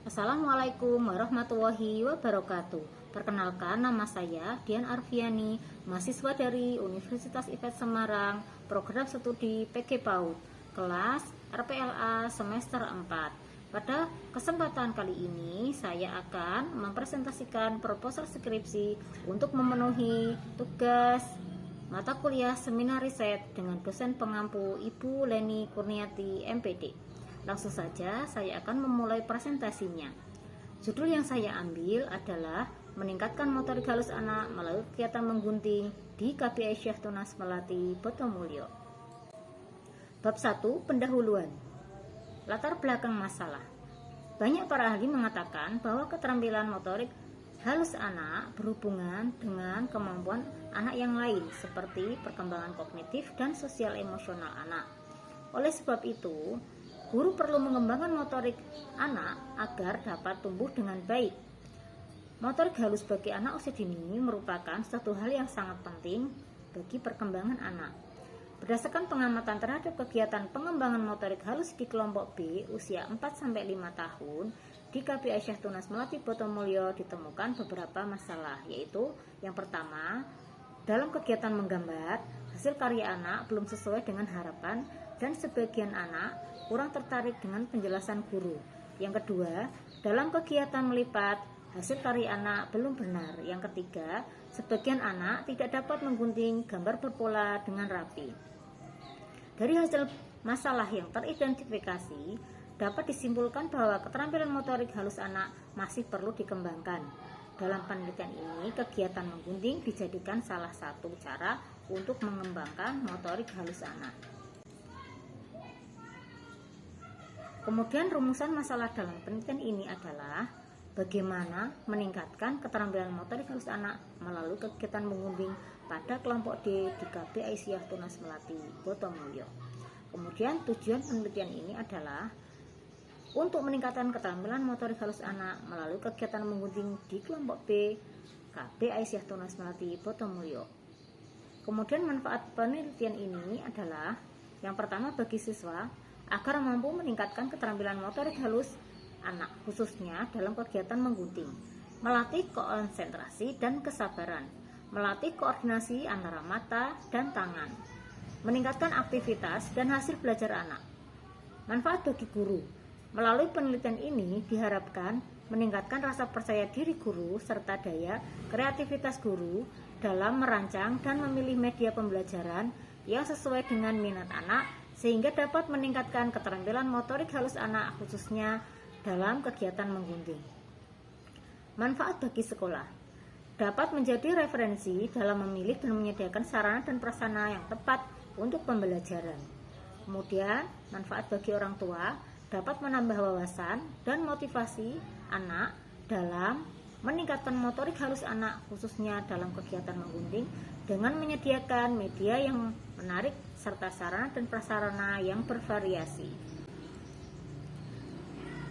Assalamualaikum warahmatullahi wabarakatuh. Perkenalkan, nama saya Dian Arfiani, mahasiswa dari Universitas IPET Semarang, program studi PG PAUD, kelas RPLA semester 4. Pada kesempatan kali ini, saya akan mempresentasikan proposal skripsi untuk memenuhi tugas mata kuliah seminar riset dengan dosen pengampu Ibu Leni Kurniati, MPD. Langsung saja saya akan memulai presentasinya. Judul yang saya ambil adalah meningkatkan motorik halus anak melalui kegiatan menggunting di KB Aisyah Tunas Melati, Botomulyo. Bab 1, pendahuluan. Latar belakang masalah. Banyak para ahli mengatakan bahwa keterampilan motorik halus anak berhubungan dengan kemampuan anak yang lain seperti perkembangan kognitif dan sosial emosional anak. Oleh sebab itu, guru perlu mengembangkan motorik anak agar dapat tumbuh dengan baik. Motorik halus bagi anak usia dini merupakan satu hal yang sangat penting bagi perkembangan anak. Berdasarkan pengamatan terhadap kegiatan pengembangan motorik halus di kelompok B usia 4-5 tahun di KB Aisyah Tunas Melati, Botomulyo ditemukan beberapa masalah, yaitu yang pertama, dalam kegiatan menggambar, hasil karya anak belum sesuai dengan harapan dan sebagian anak kurang tertarik dengan penjelasan guru. Yang kedua, dalam kegiatan melipat, hasil karya anak belum benar. Yang ketiga, sebagian anak tidak dapat menggunting gambar berpola dengan rapi. Dari hasil masalah yang teridentifikasi, dapat disimpulkan bahwa keterampilan motorik halus anak masih perlu dikembangkan. Dalam penelitian ini, kegiatan menggunting dijadikan salah satu cara untuk mengembangkan motorik halus anak. Kemudian rumusan masalah dalam penelitian ini adalah bagaimana meningkatkan keterampilan motorik halus anak melalui kegiatan menggunting pada kelompok D di KB Aisyah Tunas Melati, Botomulyo. Kemudian tujuan penelitian ini adalah untuk meningkatkan keterampilan motorik halus anak melalui kegiatan menggunting di kelompok B KB Aisyah Tunas Melati, Botomulyo. Kemudian manfaat penelitian ini adalah yang pertama bagi siswa agar mampu meningkatkan keterampilan motorik halus anak khususnya dalam kegiatan menggunting, melatih konsentrasi dan kesabaran, melatih koordinasi antara mata dan tangan, meningkatkan aktivitas dan hasil belajar anak. Manfaat bagi guru. Melalui penelitian ini diharapkan meningkatkan rasa percaya diri guru serta daya kreativitas guru dalam merancang dan memilih media pembelajaran yang sesuai dengan minat anak sehingga dapat meningkatkan keterampilan motorik halus anak khususnya dalam kegiatan menggunting. Manfaat bagi sekolah. Dapat menjadi referensi dalam memilih dan menyediakan sarana dan prasarana yang tepat untuk pembelajaran. Kemudian, manfaat bagi orang tua dapat menambah wawasan dan motivasi anak dalam meningkatkan motorik halus anak khususnya dalam kegiatan menggunting dengan menyediakan media yang menarik serta sarana dan prasarana yang bervariasi.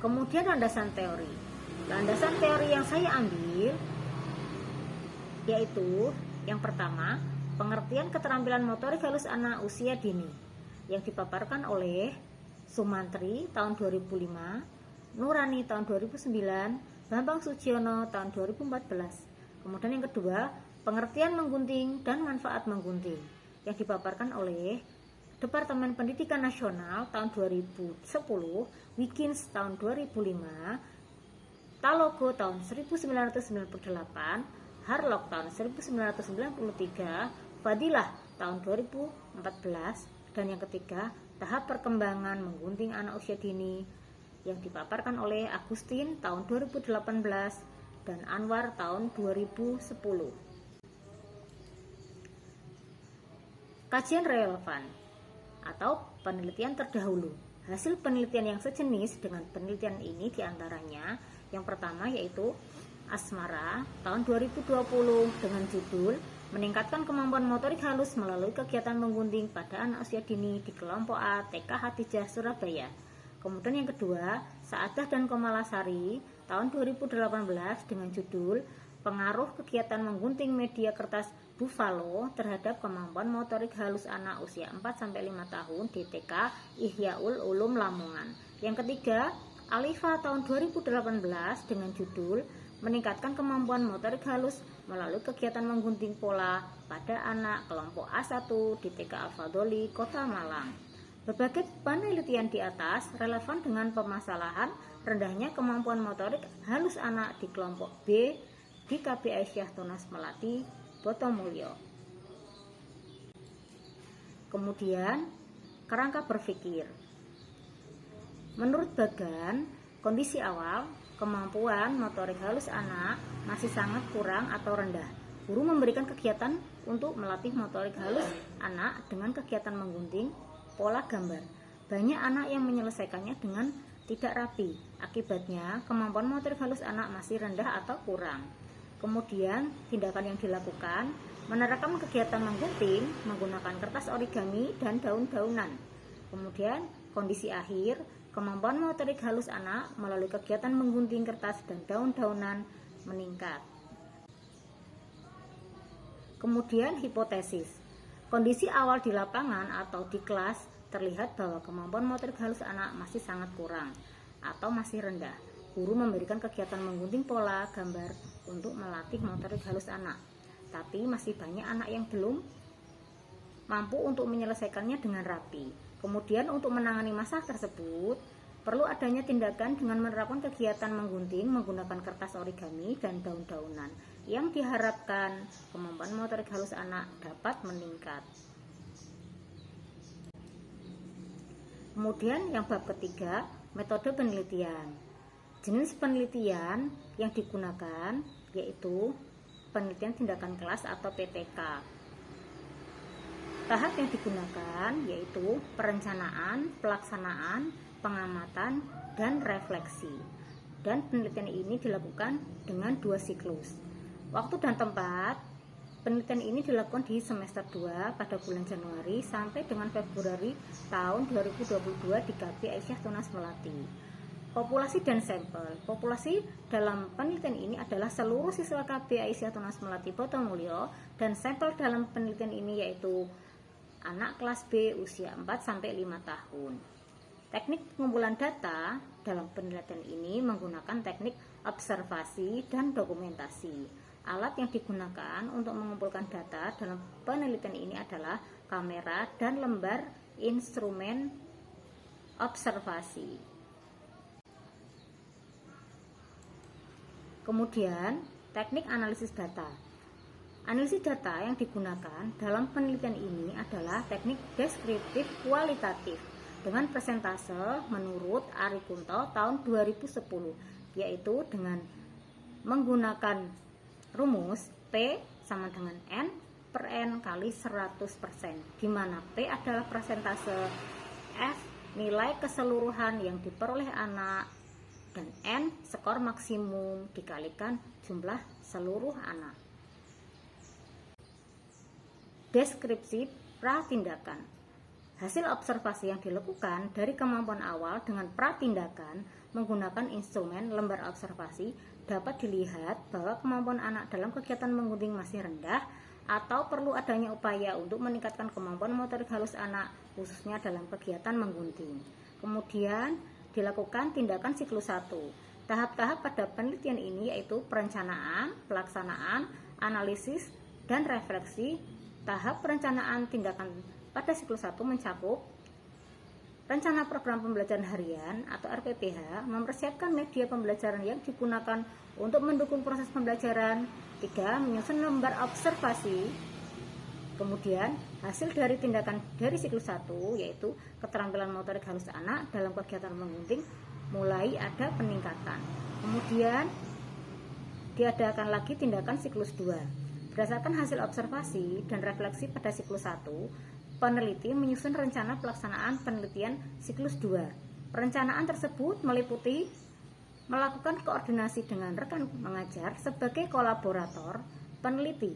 Kemudian landasan teori. Landasan teori yang saya ambil yaitu yang pertama, pengertian keterampilan motorik halus anak usia dini yang dipaparkan oleh Sumantri tahun 2005, Nurani tahun 2009, Bambang Sujiono tahun 2014. Kemudian yang kedua, pengertian menggunting dan manfaat menggunting yang dipaparkan oleh Departemen Pendidikan Nasional tahun 2010, Wiggins tahun 2005, Talogo tahun 1998, Harlock tahun 1993, Fadilah tahun 2014, dan yang ketiga, tahap perkembangan menggunting anak usia dini yang dipaparkan oleh Agustin tahun 2018 dan Anwar tahun 2010. Kajian relevan atau penelitian terdahulu. Hasil penelitian yang sejenis dengan penelitian ini diantaranya yang pertama yaitu Asmara tahun 2020 dengan judul meningkatkan kemampuan motorik halus melalui kegiatan menggunting pada anak usia dini di kelompok A TK Hatijah Surabaya. Kemudian yang kedua, Saadah dan Komalasari tahun 2018 dengan judul pengaruh kegiatan menggunting media kertas Buffalo terhadap kemampuan motorik halus anak usia 4-5 tahun di TK Ihyaul Ulum Lamongan. Yang ketiga, Alifa tahun 2018 dengan judul Meningkatkan Kemampuan Motorik Halus melalui kegiatan menggunting pola pada anak kelompok A1 di TK Al-Fadholi, Kota Malang. Berbagai penelitian di atas relevan dengan permasalahan rendahnya kemampuan motorik halus anak di kelompok B di KB Aisyah Tunas Melati, Botomulyo. Kemudian, kerangka berpikir. Menurut Bagan, kondisi awal kemampuan motorik halus anak masih sangat kurang atau rendah. Guru memberikan kegiatan untuk melatih motorik halus anak dengan kegiatan menggunting pola gambar. Banyak anak yang menyelesaikannya dengan tidak rapi. Akibatnya, kemampuan motorik halus anak masih rendah atau kurang. Kemudian, tindakan yang dilakukan menerapkan kegiatan menggunting menggunakan kertas origami dan daun-daunan. Kemudian, kondisi akhir kemampuan motorik halus anak melalui kegiatan menggunting kertas dan daun-daunan meningkat. Kemudian hipotesis. Kondisi awal di lapangan atau di kelas terlihat bahwa kemampuan motorik halus anak masih sangat kurang atau masih rendah. Guru memberikan kegiatan menggunting pola gambar untuk melatih motorik halus anak. Tapi masih banyak anak yang belum mampu untuk menyelesaikannya dengan rapi. Kemudian untuk menangani masalah tersebut, perlu adanya tindakan dengan menerapkan kegiatan menggunting menggunakan kertas origami dan daun-daunan yang diharapkan kemampuan motorik halus anak dapat meningkat. Kemudian yang bab ketiga, metode penelitian. Jenis penelitian yang digunakan yaitu penelitian tindakan kelas atau PTK. Tahap yang digunakan yaitu perencanaan, pelaksanaan, pengamatan, dan refleksi. Dan penelitian ini dilakukan dengan 2 siklus. Waktu dan tempat penelitian ini dilakukan di semester 2 pada bulan Januari sampai dengan Februari tahun 2022 di KB Aisyah Tunas Melati. Populasi dan sampel. Populasi dalam penelitian ini adalah seluruh siswa KB Aisyah Tunas Melati Botomulyo, dan sampel dalam penelitian ini yaitu anak kelas B usia 4-5 tahun. Teknik pengumpulan data dalam penelitian ini menggunakan teknik observasi dan dokumentasi. Alat yang digunakan untuk mengumpulkan data dalam penelitian ini adalah kamera dan lembar instrumen observasi. Kemudian, teknik analisis data. Analisis data yang digunakan dalam penelitian ini adalah teknik deskriptif kualitatif dengan persentase menurut Ari Kunto tahun 2010, yaitu dengan menggunakan rumus P sama dengan N per N kali 100%, di mana P adalah persentase, F nilai keseluruhan yang diperoleh anak, dan N skor maksimum dikalikan jumlah seluruh anak. Deskripsi pratindakan. Hasil observasi yang dilakukan dari kemampuan awal dengan pratindakan menggunakan instrumen lembar observasi dapat dilihat bahwa kemampuan anak dalam kegiatan menggunting masih rendah atau perlu adanya upaya untuk meningkatkan kemampuan motorik halus anak khususnya dalam kegiatan menggunting. Kemudian dilakukan tindakan siklus 1. Tahap-tahap pada penelitian ini yaitu perencanaan, pelaksanaan, analisis, dan refleksi. Tahap perencanaan tindakan pada siklus 1 mencakup rencana program pembelajaran harian atau RPPH, mempersiapkan media pembelajaran yang digunakan untuk mendukung proses pembelajaran. 3. Menyusun lembar observasi. Kemudian hasil dari tindakan dari siklus 1 yaitu keterampilan motorik halus anak dalam kegiatan menggunting mulai ada peningkatan. Kemudian diadakan lagi tindakan siklus 2. Berdasarkan hasil observasi dan refleksi pada siklus 1, peneliti menyusun rencana pelaksanaan penelitian siklus 2. Perencanaan tersebut meliputi melakukan koordinasi dengan rekan mengajar sebagai kolaborator peneliti.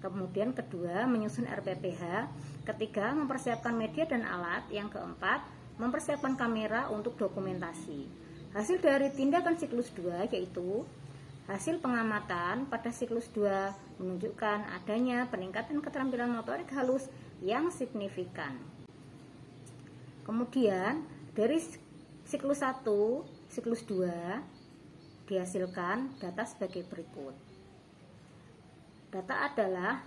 Kemudian kedua, menyusun RPPH. Ketiga, mempersiapkan media dan alat. Yang keempat, mempersiapkan kamera untuk dokumentasi. Hasil dari tindakan siklus 2 yaitu hasil pengamatan pada siklus 2 menunjukkan adanya peningkatan keterampilan motorik halus yang signifikan. Kemudian dari siklus 1 siklus 2 dihasilkan data sebagai berikut. Data adalah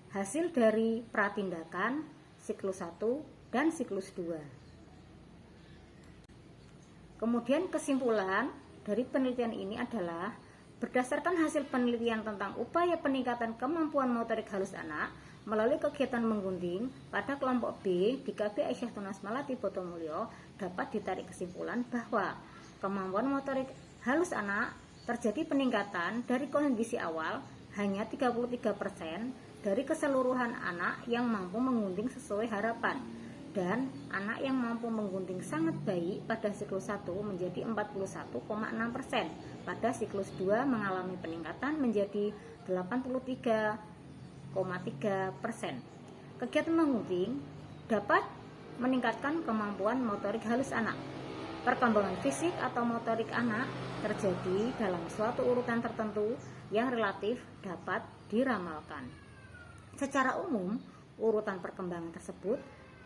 hasil dari pratindakan siklus 1 dan siklus 2. Kemudian kesimpulan dari penelitian ini adalah berdasarkan hasil penelitian tentang upaya peningkatan kemampuan motorik halus anak melalui kegiatan menggunting pada kelompok B di KB Aisyah Tunas Malati Botomulyo, dapat ditarik kesimpulan bahwa kemampuan motorik halus anak terjadi peningkatan dari kondisi awal hanya 33% dari keseluruhan anak yang mampu menggunting sesuai harapan, dan anak yang mampu menggunting sangat baik pada siklus 1 menjadi 41,6%, pada siklus 2 mengalami peningkatan menjadi 83,3%. Kegiatan menggunting dapat meningkatkan kemampuan motorik halus anak. Perkembangan fisik atau motorik anak terjadi dalam suatu urutan tertentu yang relatif dapat diramalkan. Secara umum, urutan perkembangan tersebut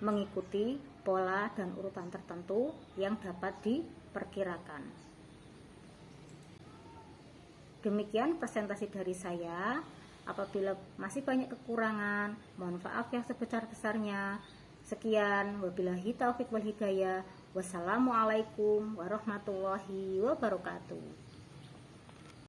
mengikuti pola dan urutan tertentu yang dapat diperkirakan. Demikian presentasi dari saya. Apabila masih banyak kekurangan, mohon maaf yang sebesar-besarnya. Sekian, wabillahi taufiq wal hidayah. Wassalamualaikum warahmatullahi wabarakatuh.